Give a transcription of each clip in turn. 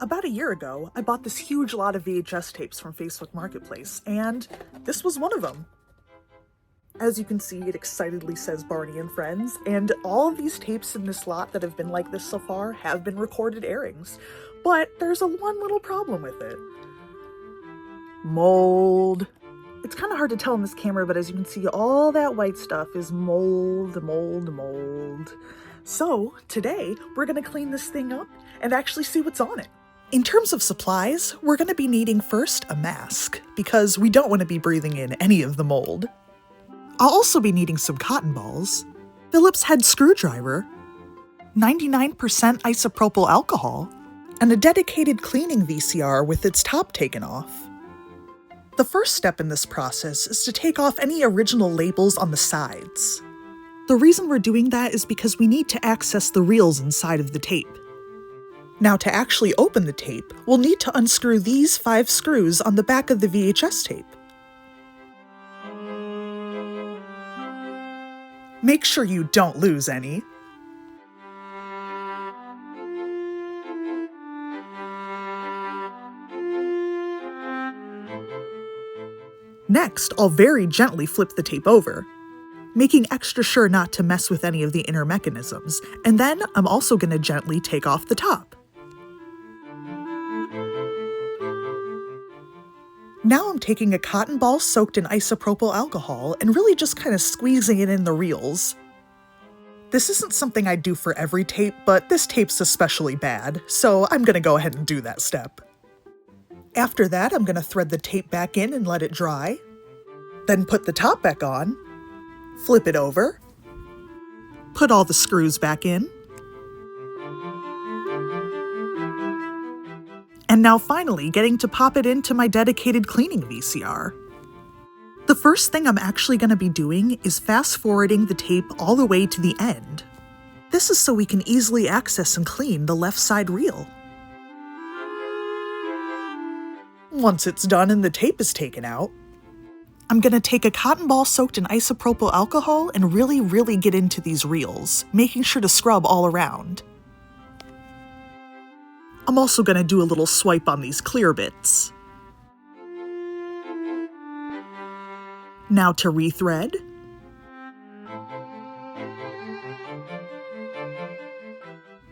About a year ago, I bought this huge lot of VHS tapes from Facebook Marketplace, and this was one of them. As you can see, it excitedly says Barney and Friends, and all of these tapes in this lot that have been like this so far have been recorded airings. But there's one little problem with it. Mold. It's kind of hard to tell in this camera, but as you can see, all that white stuff is mold. So today, we're going to clean this thing up and actually see what's on it. In terms of supplies, we're going to be needing first a mask, because we don't want to be breathing in any of the mold. I'll also be needing some cotton balls, Phillips head screwdriver, 99% isopropyl alcohol, and a dedicated cleaning VCR with its top taken off. The first step in this process is to take off any original labels on the sides. The reason we're doing that is because we need to access the reels inside of the tape. Now, to actually open the tape, we'll need to unscrew these 5 screws on the back of the VHS tape. Make sure you don't lose any. Next, I'll very gently flip the tape over, making extra sure not to mess with any of the inner mechanisms, and then I'm also going to gently take off the top. Now I'm taking a cotton ball soaked in isopropyl alcohol and really just kind of squeezing it in the reels. This isn't something I do for every tape, but this tape's especially bad, so I'm going to go ahead and do that step. After that, I'm going to thread the tape back in and let it dry. Then put the top back on, flip it over, put all the screws back in, and now finally getting to pop it into my dedicated cleaning VCR. The first thing I'm actually going to be doing is fast-forwarding the tape all the way to the end. This is so we can easily access and clean the left side reel. Once it's done and the tape is taken out, I'm going to take a cotton ball soaked in isopropyl alcohol and really get into these reels, making sure to scrub all around. I'm also going to do a little swipe on these clear bits. Now to rethread.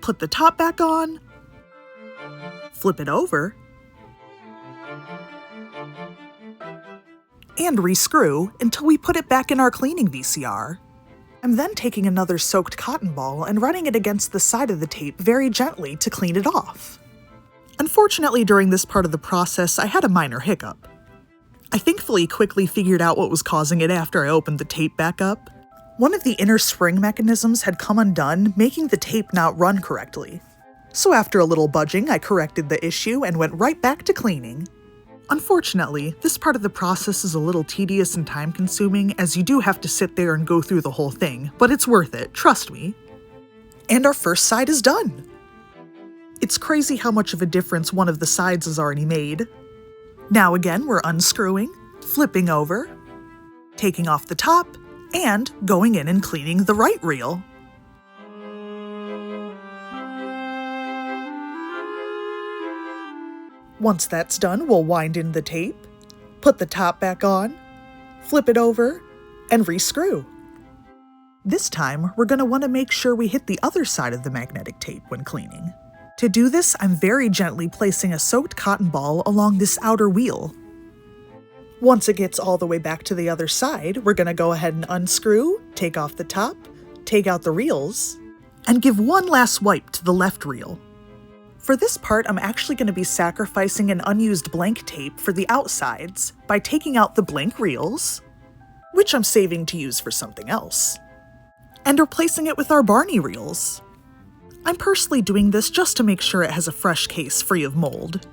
Put the top back on. Flip it over. And rescrew until we put it back in our cleaning VCR. I'm then taking another soaked cotton ball and running it against the side of the tape very gently to clean it off. Unfortunately, during this part of the process, I had a minor hiccup. I thankfully quickly figured out what was causing it after I opened the tape back up. One of the inner spring mechanisms had come undone, making the tape not run correctly. So after a little budging, I corrected the issue and went right back to cleaning. Unfortunately, this part of the process is a little tedious and time-consuming, as you do have to sit there and go through the whole thing, but it's worth it, trust me. And our first side is done! It's crazy how much of a difference one of the sides has already made. Now again, we're unscrewing, flipping over, taking off the top, and going in and cleaning the right reel. Once that's done, we'll wind in the tape, put the top back on, flip it over, and rescrew. This time, we're going to want to make sure we hit the other side of the magnetic tape when cleaning. To do this, I'm very gently placing a soaked cotton ball along this outer wheel. Once it gets all the way back to the other side, we're going to go ahead and unscrew, take off the top, take out the reels, and give one last wipe to the left reel. For this part, I'm actually going to be sacrificing an unused blank tape for the outsides by taking out the blank reels, which I'm saving to use for something else, and replacing it with our Barney reels. I'm personally doing this just to make sure it has a fresh case free of mold.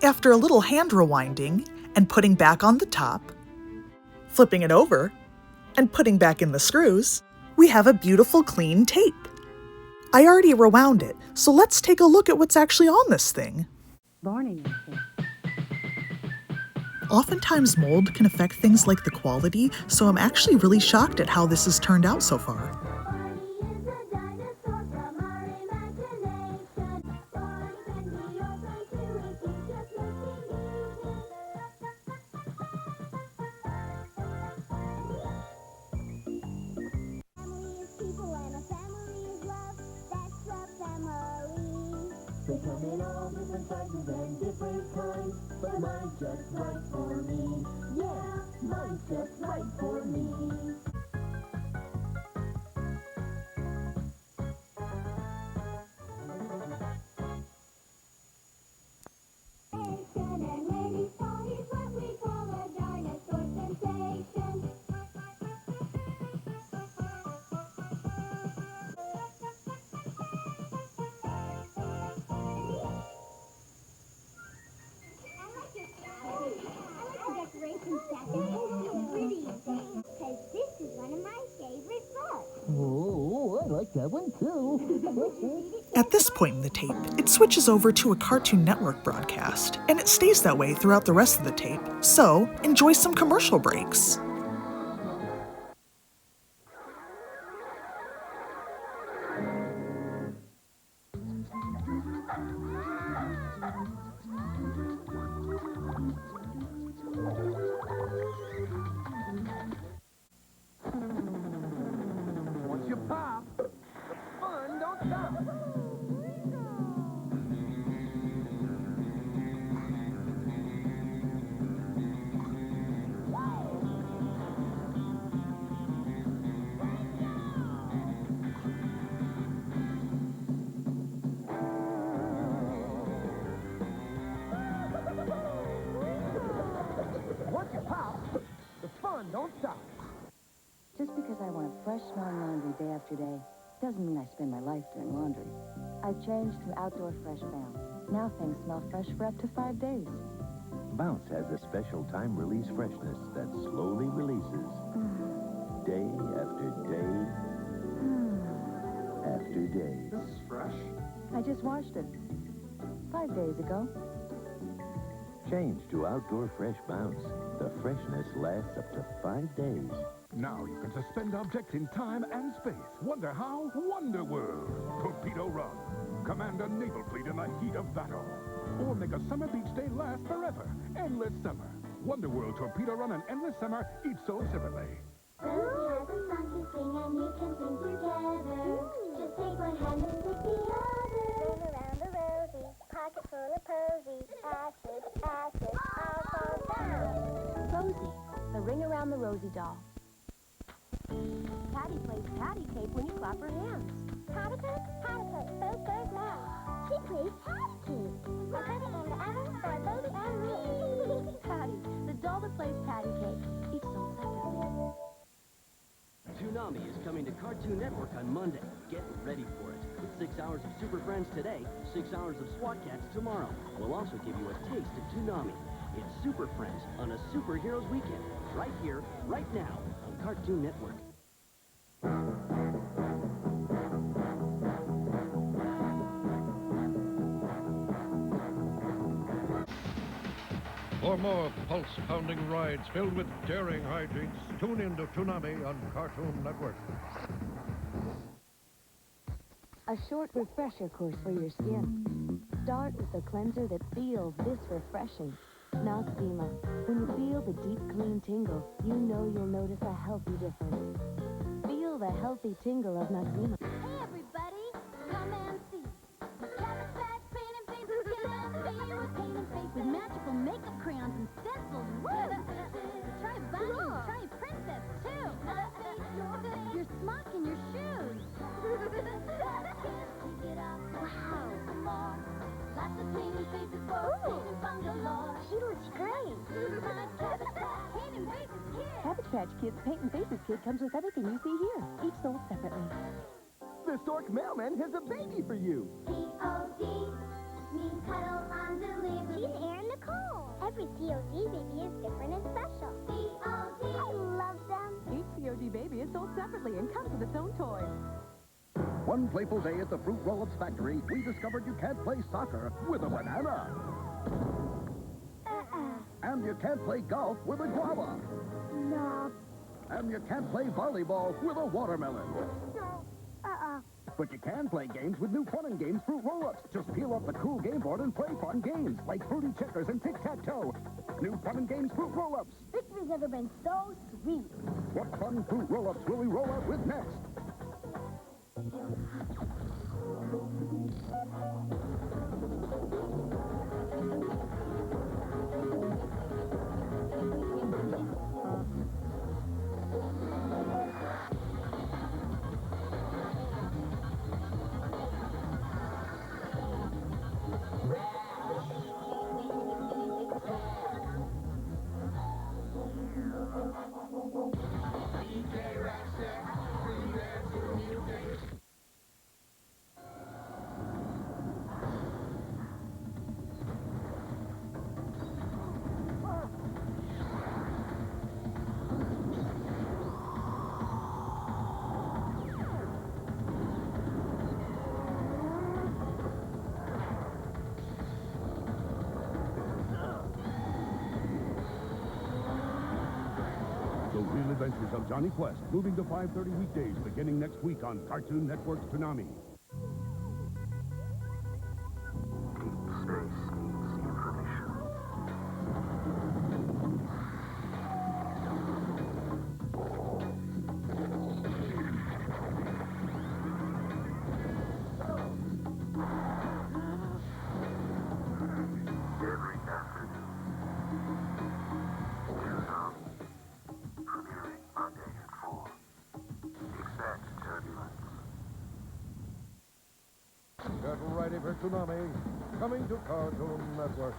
After a little hand rewinding and putting back on the top, flipping it over, and putting back in the screws, we have a beautiful clean tape. I already rewound it, so let's take a look at what's actually on this thing. Barney. Oftentimes mold can affect things like the quality, so I'm actually really shocked at how this has turned out so far. They come in all different sizes and different kinds, but mine's just right for me. Yeah, mine's just right for me. Oh, I like that one too. At this point in the tape, it switches over to a Cartoon Network broadcast, and it stays that way throughout the rest of the tape, so enjoy some commercial breaks. Once you pop, the fun don't stop. Once you pop, the fun don't stop. Just because I want fresh smelling laundry day after day doesn't mean I spend my life doing laundry. I've changed to Outdoor Fresh Bounce. Now things smell fresh for up to 5 days. Bounce has a special time-release freshness that slowly releases. Day after day after day. This is fresh. I just washed it 5 days ago. Change to Outdoor Fresh Bounce. The freshness lasts up to 5 days. Now you can suspend objects in time and space. Wonder how? Wonder World. Torpedo Run. Command a naval fleet in the heat of battle. Or make a summer beach day last forever. Endless summer. Wonder World Torpedo Run and Endless Summer each sold separately. Rosie has a song to sing and you can sing together. Just take one hand and take the other. Ring around the rosy, pocket full of posies. Acid, acid, all falls down. Rosie, the Ring Around the Rosie doll. Patty plays patty cake when you clap her hands. Patty cake? Patty cake. Bake goes now. She plays patty cake. I put it in the oven for a baby and me. Patty, the doll that plays patty cake. Each sold separately. Toonami is coming to Cartoon Network on Monday. Get ready for it. With 6 hours of Super Friends today, 6 hours of SWAT Cats tomorrow. We'll also give you a taste of Toonami. It's Super Friends on a Superheroes Weekend. Right here, right now, on Cartoon Network. For more pulse-pounding rides filled with daring hijinks, tune in to Toonami on Cartoon Network. A short refresher course for your skin. Start with a cleanser that feels this refreshing. Noxzema. When you feel the deep, clean tingle, you know you'll notice a healthy difference. Feel the healthy tingle of Noxzema. Hey everybody, come and see. Cabbage Patch Paint and Faces can be with paint and face with magical makeup crayons and stencils. Woo! Try Bunny, try Princess too. Your smock and your shoes. Wow. Lots of paint and faces for paint and galore. She looks great. Cabbage Patch Kids Paint and Faces Kit comes with everything you see here, each sold separately. The Stork Mailman has a baby for you. P.O.D. means cuddle on delivery. She's Erin Nicole. Every POD baby is different and special. P.O.D. I love them. Each POD baby is sold separately and comes with its own toy. One playful day at the Fruit Roll-Ups factory, we discovered you can't play soccer with a banana. And you can't play golf with a guava. No. And you can't play volleyball with a watermelon. No. But you can play games with new fun and games Fruit Roll-Ups. Just peel up the cool game board and play fun games like Fruity Checkers and Tic-Tac-Toe. New fun and games Fruit Roll-Ups. Victory's never been so sweet. What fun Fruit Roll-Ups will we roll out with next? The Real Adventures of Johnny Quest, moving to 5:30 weekdays beginning next week on Cartoon Network's Toonami. Deep space needs information. Every afternoon. Toonami. Premiering Monday at 4. Expect turbulence. Get ready for Toonami, coming to Cartoon Network.